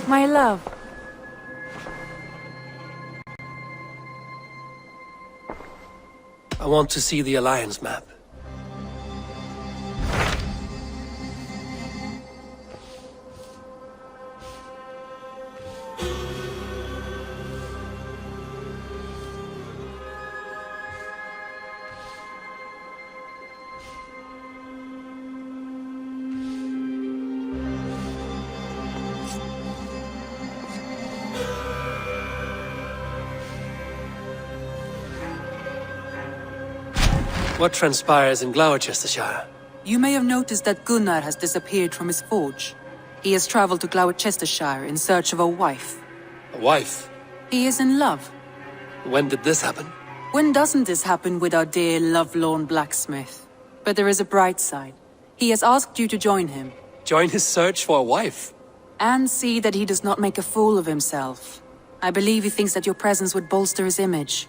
My love. I want to see the Alliance map. What transpires in Gloucestershire? You may have noticed that Gunnar has disappeared from his forge. He has traveled to Gloucestershire in search of a wife. A wife? He is in love. When did this happen? When doesn't this happen with our dear lovelorn blacksmith? But there is a bright side. He has asked you to join him. Join his search for a wife? And see that he does not make a fool of himself. I believe he thinks that your presence would bolster his image.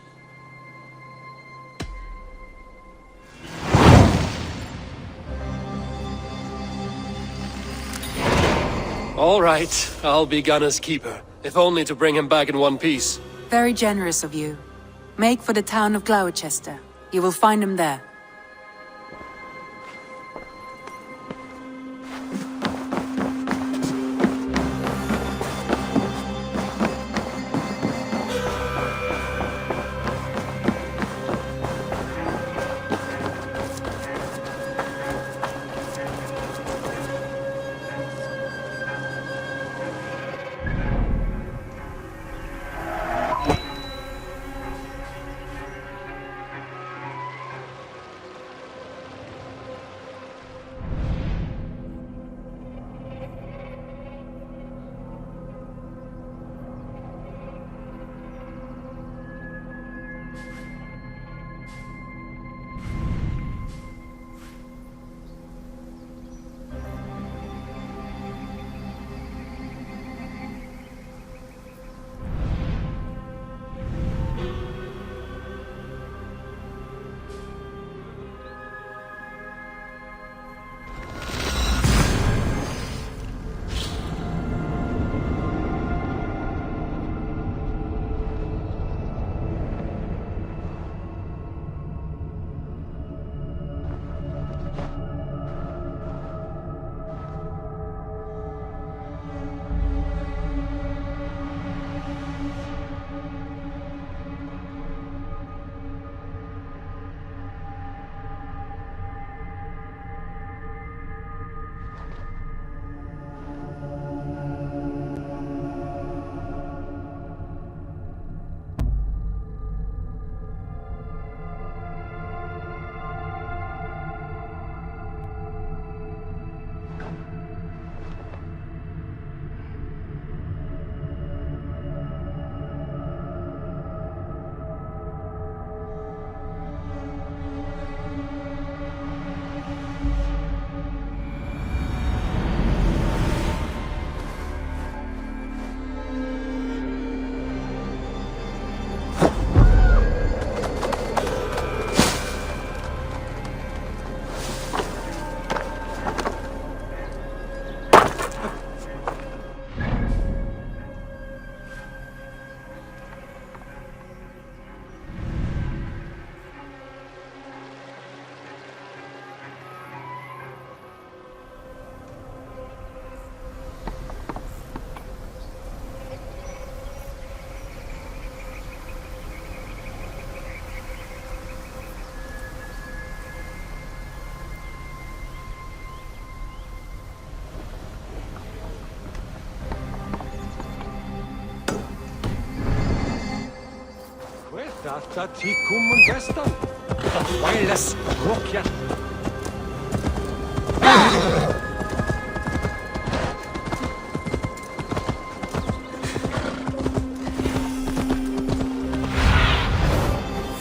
All right, I'll be Gunner's keeper, if only to bring him back in one piece. Very generous of you. Make for the town of Gloucester. You will find him there.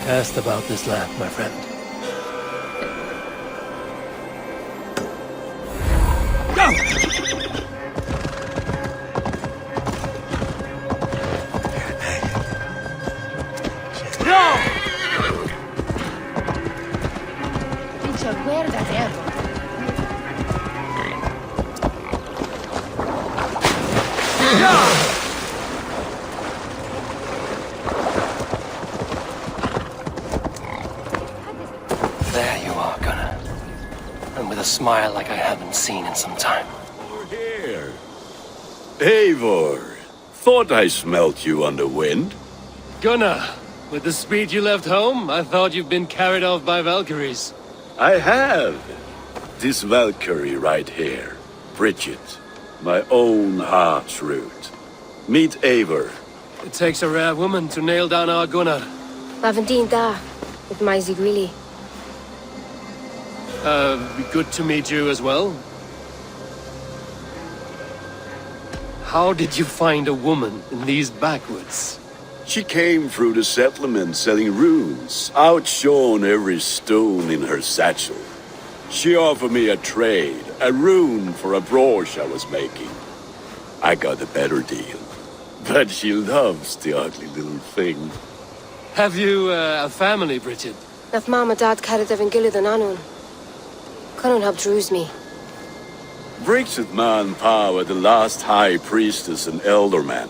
Cast about this land, my friend. There you are, Gunnar. And with a smile like I haven't seen in some time. Over here. Eivor. Thought I smelt you on the wind. Gunnar, with the speed you left home, I thought you'd been carried off by Valkyries. I have. This Valkyrie right here. Bridget. My own heart's root. Meet Eivor. It takes a rare woman to nail down our Gunnar. Lavendine da, with Maisy Greeley. Good to meet you as well. How did you find a woman in these backwoods? She came through the settlement selling runes, outshone every stone in her satchel. She offered me a trade, a rune for a brooch I was making. I got a better deal. But she loves the ugly little thing. Have you a family, Bridget? Naf Mama Dad carried Evan Gillard and Anun. Couldn't help druise me. Bridget Man Pa were the last high priestess and elderman.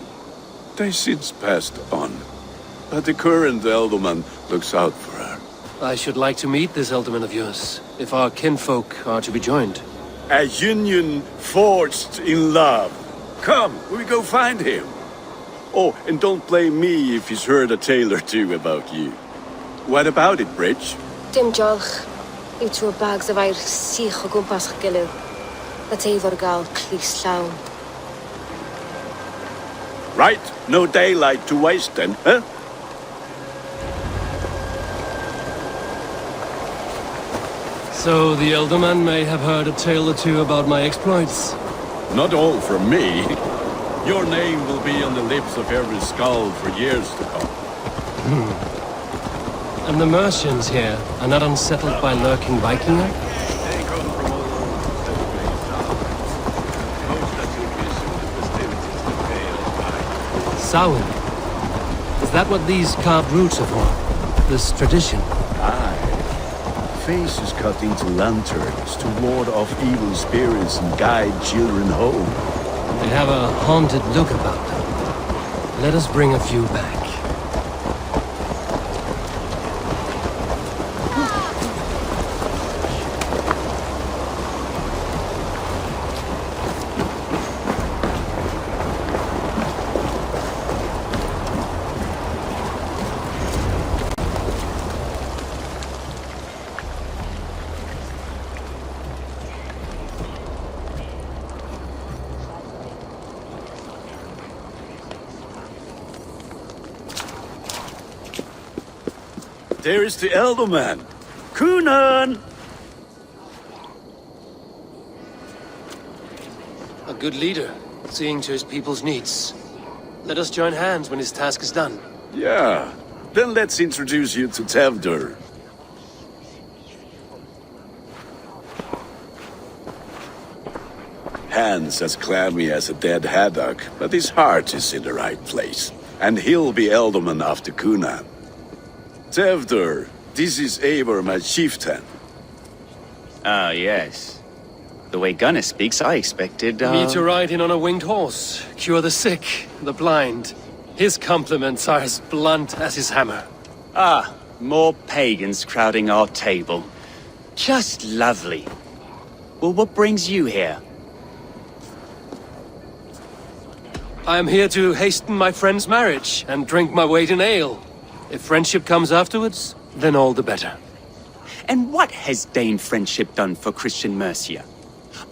They since passed on. But the current elderman looks out for her. I should like to meet this elderman of yours, if our kinfolk are to be joined. A union forged in love. Come, we go find him. Oh, and don't blame me if he's heard a tale or two about you. What about it, Bridge? Dim Jolch. You threw bags of air sich o gwmpas gilydd. That Eivor gal clis llawn. Right, no daylight to waste then, huh? So the elderman may have heard a tale or two about my exploits. Not all from me. Your name will be on the lips of every skull for years to come. And the Mercians here are not unsettled by lurking Vikinger? They come from all over the place now. Most that will be soon the festivities to pay us back. Samhain. Is that what these carved roots are for? This tradition? Aye. Faces cut into lanterns to ward off evil spirits and guide children home. They have a haunted look about them. Let us bring a few back. There is the elderman. Kunan! A good leader, seeing to his people's needs. Let us join hands when his task is done. Yeah. Then let's introduce you to Tevdur. Hands as clammy as a dead haddock, but his heart is in the right place. And he'll be elderman after Kunan. Tevdur, this is Eivor, my chieftain. Ah, yes. The way Gunnar speaks, I expected, Me to ride in on a winged horse, cure the sick, the blind. His compliments are as blunt as his hammer. Ah, more pagans crowding our table. Just lovely. Well, what brings you here? I am here to hasten my friend's marriage and drink my weight in ale. If friendship comes afterwards, then all the better. And what has Dane friendship done for Christian Mercia?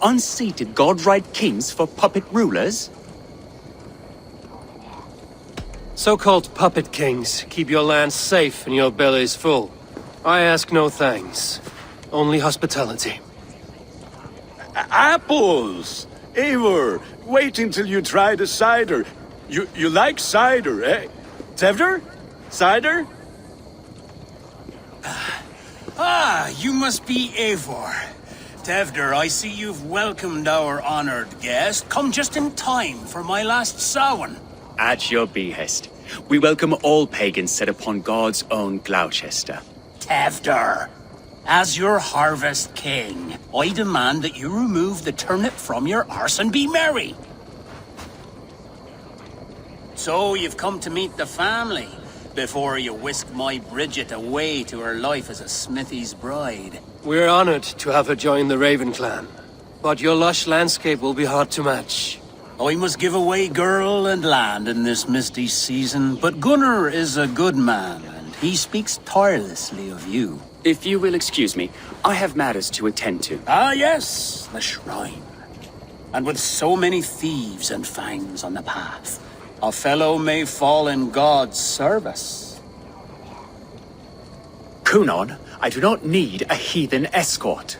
Unseated god-right kings for puppet rulers? So-called puppet kings keep your lands safe and your bellies full. I ask no thanks. Only hospitality. Apples! Eivor, wait until you try the cider. You like cider, eh? Tevder? Cider? Ah, you must be Eivor. Tevder, I see you've welcomed our honored guest. Come just in time for my last Samhain. At your behest. We welcome all pagans set upon God's own Gloucester. Tevder, as your harvest king, I demand that you remove the turnip from your arse and be merry. So you've come to meet the family before you whisk my Bridget away to her life as a smithy's bride. We're honored to have her join the Raven clan, but your lush landscape will be hard to match. I must give away girl and land in this misty season, but Gunnar is a good man, and he speaks tirelessly of you. If you will excuse me, I have matters to attend to. Ah yes, the shrine. And with so many thieves and fangs on the path, a fellow may fall in God's service. Kunon, I do not need a heathen escort.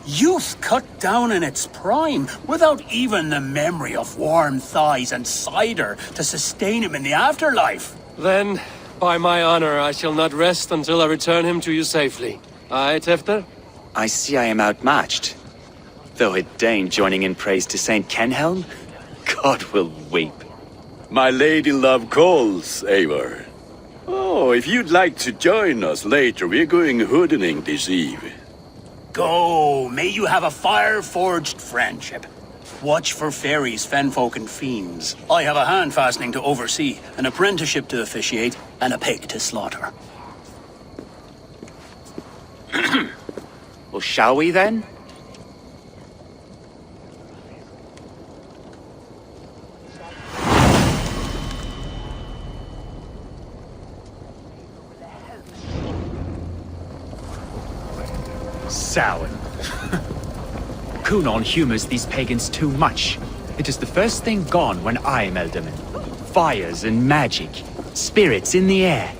Youth cut down in its prime, without even the memory of warm thighs and cider to sustain him in the afterlife. Then, by my honor, I shall not rest until I return him to you safely. Aye, Tefter? I see I am outmatched. Though it deign joining in praise to Saint Kenhelm, God will weep. My lady love calls, Eivor. Oh, if you'd like to join us later, we're going hoodening this eve. Go, may you have a fire-forged friendship. Watch for fairies, fenfolk, and fiends. I have a hand fastening to oversee, an apprenticeship to officiate, and a pig to slaughter. Well, shall we then? Sour. Kunon humors these pagans too much. It is the first thing gone when I am Elderman. Fires and magic, spirits in the air.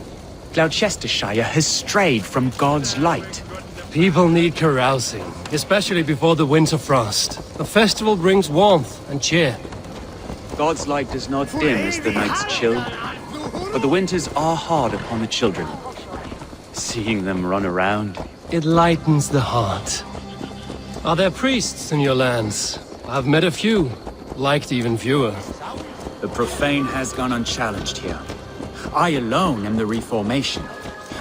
Gloucestershire has strayed from God's light. People need carousing, especially before the winter frost. A festival brings warmth and cheer. God's light does not dim as the nights chill, but the winters are hard upon the children. Seeing them run around, It lightens the heart. Are there priests in your lands? I've met a few, liked even fewer. The profane has gone unchallenged here. I alone am the reformation.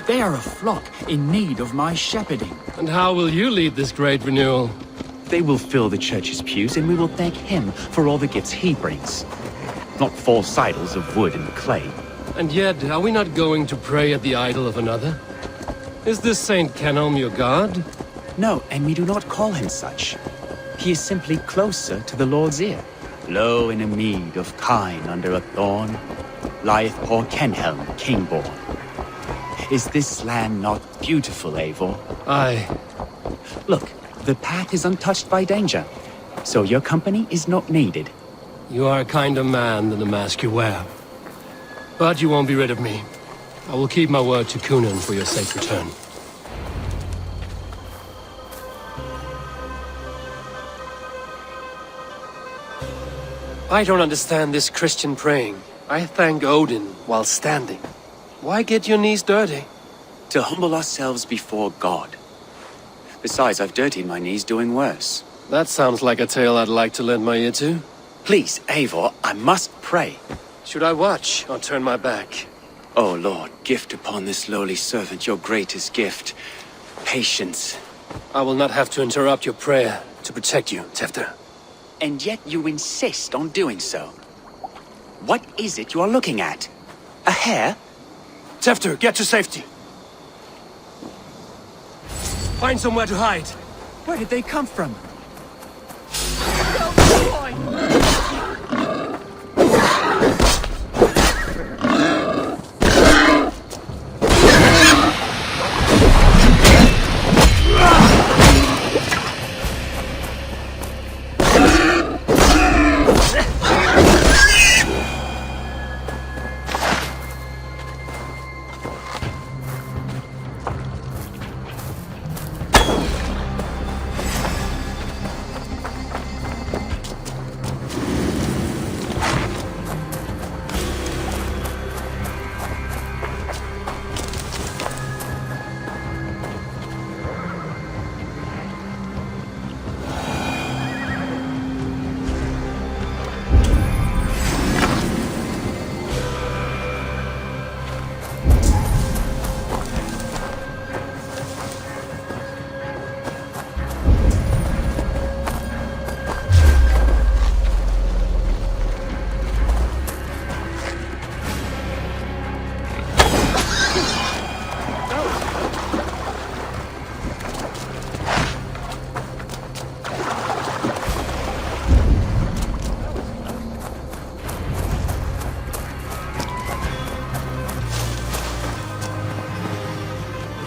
They are a flock in need of my shepherding. And how will you lead this great renewal? They will fill the church's pews, and we will thank him for all the gifts he brings. Not false idols of wood and clay. And yet, are we not going to pray at the idol of another? Is this Saint Kenelm your god? No, and we do not call him such. He is simply closer to the Lord's ear. Low in a mead of kine under a thorn, lieth poor Kenhelm, king-born. Is this land not beautiful, Eivor? Aye. Look, the path is untouched by danger, so your company is not needed. You are a kinder man than the mask you wear. But you won't be rid of me. I will keep my word to Kunan for your safe return. I don't understand this Christian praying. I thank Odin while standing. Why get your knees dirty? to humble ourselves before God. Besides, I've dirtied my knees doing worse. That sounds like a tale I'd like to lend my ear to. Please, Eivor, I must pray. Should I watch or turn my back? Oh Lord, gift upon this lowly servant your greatest gift. Patience. I will not have to interrupt your prayer to protect you, Tefter. And yet you insist on doing so. What is it you are looking at? A hare? Tefter, get to safety. Find somewhere to hide. Where did they come from?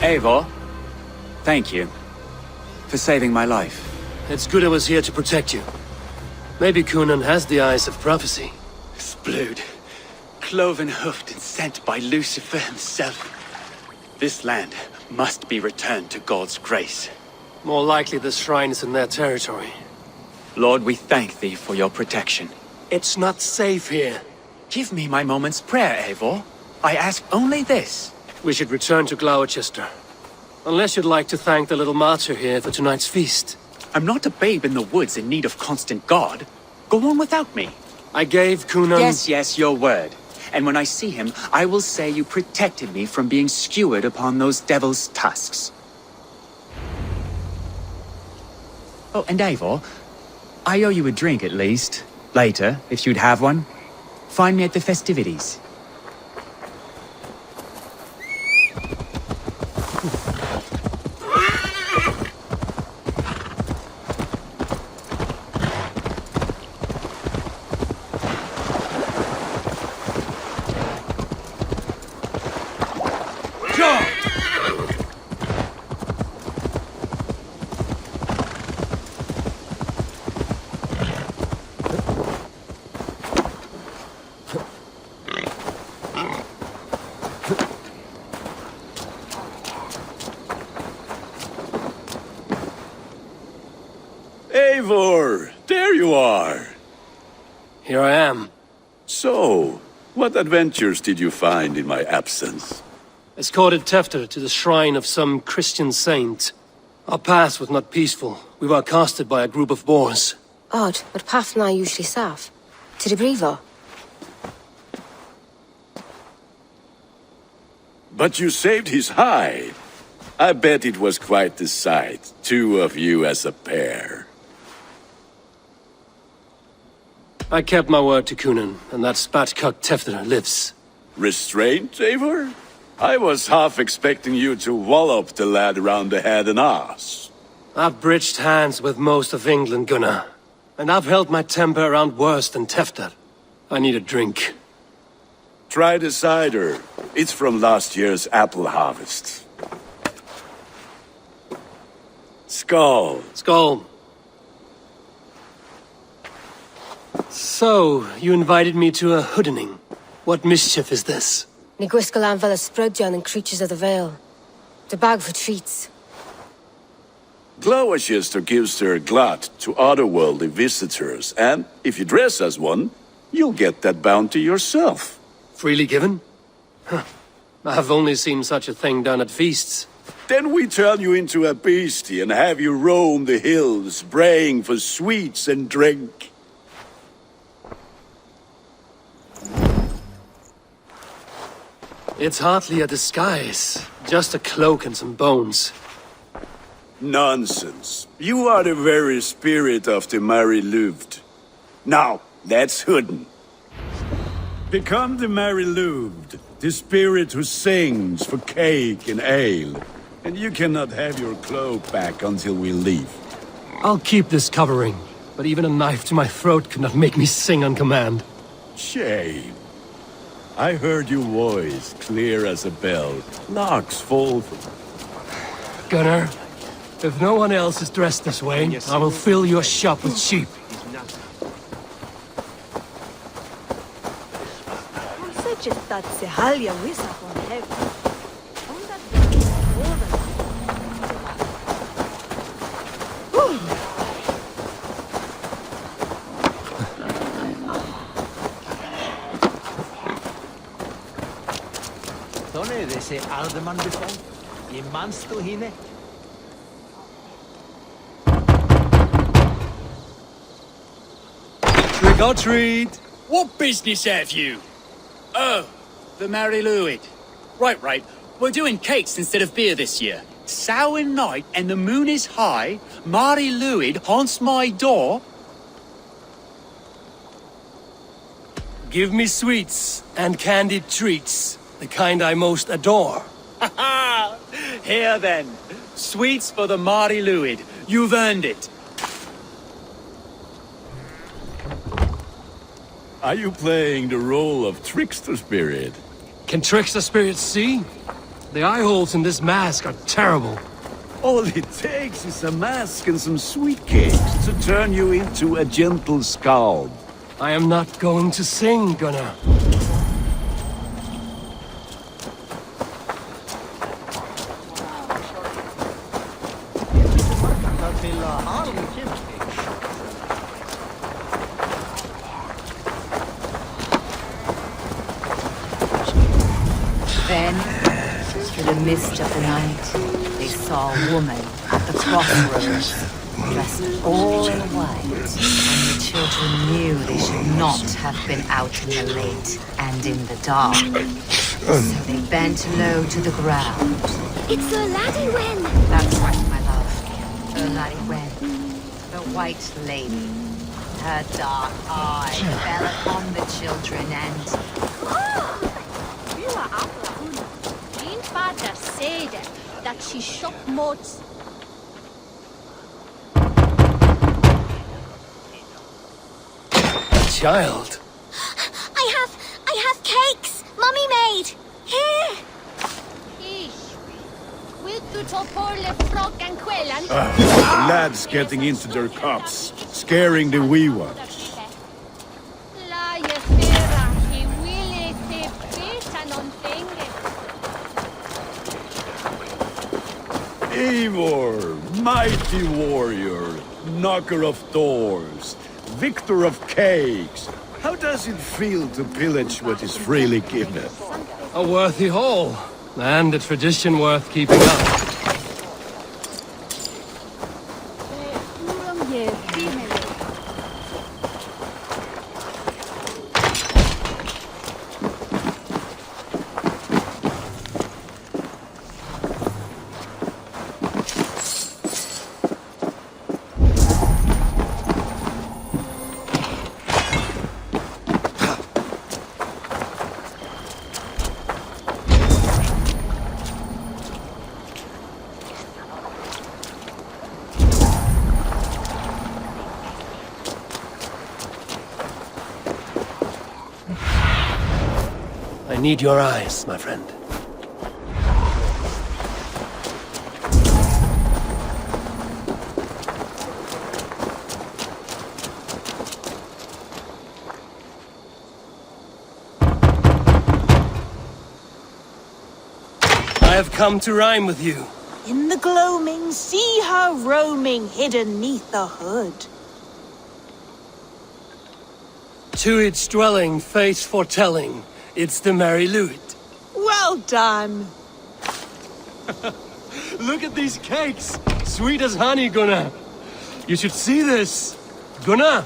Eivor, thank you for saving my life. It's good I was here to protect you. Maybe Kunan has the eyes of prophecy. This blood, cloven-hoofed and sent by Lucifer himself. This land must be returned to God's grace. More likely the shrine is in their territory. Lord, we thank thee for your protection. It's not safe here. Give me my moment's prayer, Eivor. I ask only this. We should return to Gloucester. Unless you'd like to thank the little martyr here for tonight's feast. I'm not a babe in the woods in need of constant guard. Go on without me. I gave Kunan... Yes, your word. And when I see him, I will say you protected me from being skewered upon those devil's tusks. Oh, and Eivor, I owe you a drink at least. Later, if you'd have one. Find me at the festivities. Eivor, there you are. Here I am. So, what adventures did you find in my absence? Escorted Tefter to the shrine of some Christian saint. Our path was not peaceful. We were accosted by a group of boars. Odd, but path na usually safe. To the Brevo. But you saved his hide. I bet it was quite the sight, two of you as a pair. I kept my word to Kunan, and that spatcock Tefter lives. Restraint, Eivor? I was half expecting you to wallop the lad around the head and ass. I've bridged hands with most of England, Gunnar. And I've held my temper around worse than Tefter. I need a drink. Try the cider. It's from last year's apple harvest. Skull. Skull. So, you invited me to a hoodening. What mischief is this? Niguiscalan Vela Sprudjan and Creatures of the Vale. The bag for treats. Gloucester gives their glut to otherworldly visitors, and if you dress as one, you'll get that bounty yourself. Freely given? Huh. I've only seen such a thing done at feasts. Then we turn you into a beastie and have you roam the hills, braying for sweets and drink. It's hardly a disguise. Just a cloak and some bones. Nonsense. You are the very spirit of the Mary Louved. Now, let's hooden. Become the Mary Louved, the spirit who sings for cake and ale. And you cannot have your cloak back until we leave. I'll keep this covering, but even a knife to my throat could not make me sing on command. Shame. I heard your voice clear as a bell. Locks fall from... Gunnar, if no one else is dressed this way, I will fill your shop with sheep. Trick or treat! What business have you? Oh, the Mary Louid. Right. We're doing cakes instead of beer this year. Samhain night and the moon is high. Mary Louid haunts my door. Give me sweets and candied treats, the kind I most adore. Ha ha! Here then, sweets for the Mary Louid. You've earned it. Are you playing the role of trickster spirit? Can trickster spirits see? The eye holes in this mask are terrible. All it takes is a mask and some sweet cakes to turn you into a gentle scald. I am not going to sing, Gunnar. Then, through the mist of the night, they saw a woman at the crossroads, dressed all in white, and the children knew they should not have been out in the late and in the dark. So they bent low to the ground. It's the laddie Wen! That's right, my love. The Lady Wen, the White Lady. Her dark eye fell upon the children and... Mein father said that she shot mods. Child. I have cakes Mummy made. Here. Will du ta på le froggen kvällen? Lads getting into their cups, scaring the wee ones. La espera, he will te peta någonting. Eivor, mighty warrior, knocker of doors, victor of cakes. How does it feel to pillage what is freely given? A worthy haul, and a tradition worth keeping up. I need your eyes, my friend. I have come to rhyme with you. In the gloaming, see her roaming hidden neath the hood. To its dwelling, fate foretelling, it's the Mary Louis. Well done. Look at these cakes! Sweet as honey, Gunnar. You should see this. Gunnar!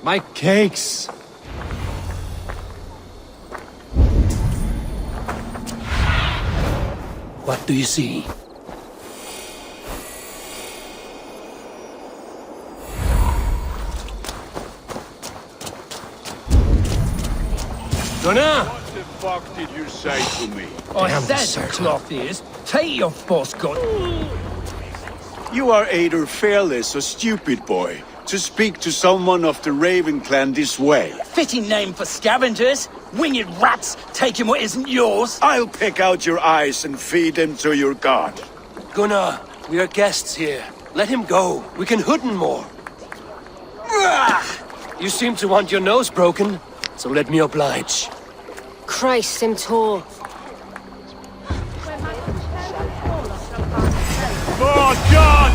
My cakes. What do you see? Gunnar! What the fuck did you say to me? I said cloth ears. Take your boss gun. You are either fearless or stupid, boy, to speak to someone of the Raven clan this way. Fitting name for scavengers. Winged rats taking what isn't yours. I'll pick out your eyes and feed them to your god. Gunnar, we are guests here. Let him go. We can hood him more. You seem to want your nose broken, so let me oblige. Christ, him tall. Oh, God!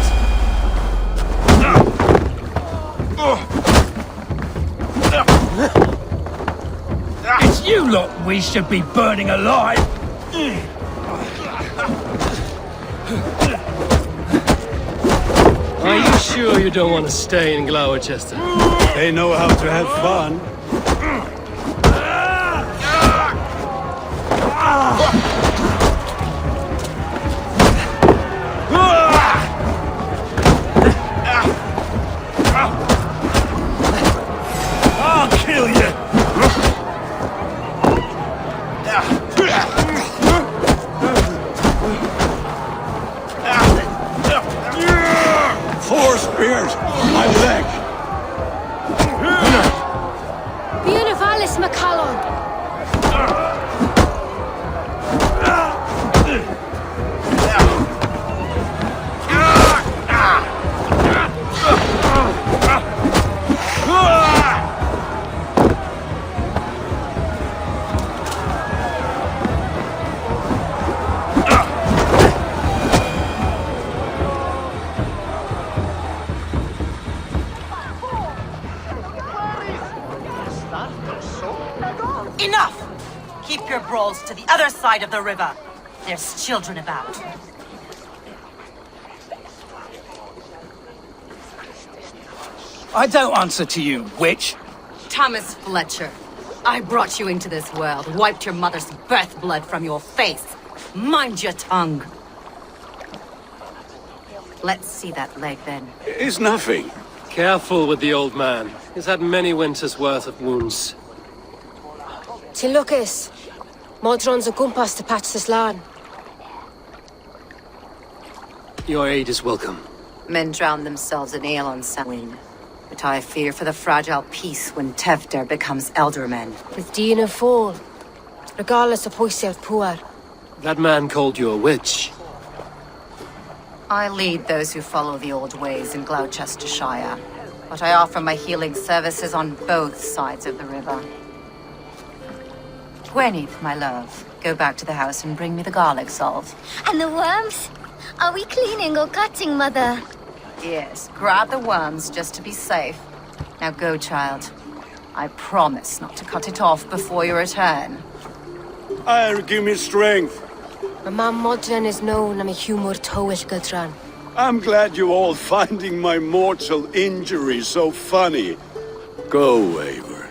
It's you lot we should be burning alive. Are you sure you don't want to stay in Gloucester? They know how to have fun. I'll kill you. Four spears! My leg! Buenavallis McCallum! Keep your brawls to the other side of the river. There's children about. I don't answer to you, witch. Thomas Fletcher, I brought you into this world, wiped your mother's birth blood from your face. Mind your tongue. Let's see that leg then. It's nothing. Careful with the old man. He's had many winters' worth of wounds. Till Lucas, Modron's a gumpas to patch this land. Your aid is welcome. Men drown themselves in ale on Samhain. But I fear for the fragile peace when Tevder becomes eldermen. With Dina fall, regardless of Poisiel Puar. That man called you a witch. I lead those who follow the old ways in Gloucestershire, but I offer my healing services on both sides of the river. Gwyneth, my love, go back to the house and bring me the garlic salve. And the worms? Are we cleaning or cutting, Mother? Yes, grab the worms just to be safe. Now go, child. I promise not to cut it off before you return. Give me strength. My Mam Modron is known I'm a humor towish Gudran. I'm glad you're all finding my mortal injury so funny. Go, Eivor.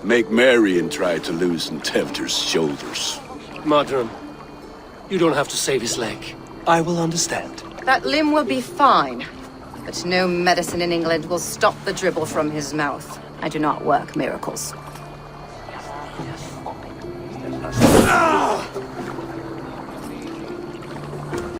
Make merry and try to loosen Tevder's shoulders. Modron, you don't have to save his leg. I will understand. That limb will be fine, but no medicine in England will stop the dribble from his mouth. I do not work miracles.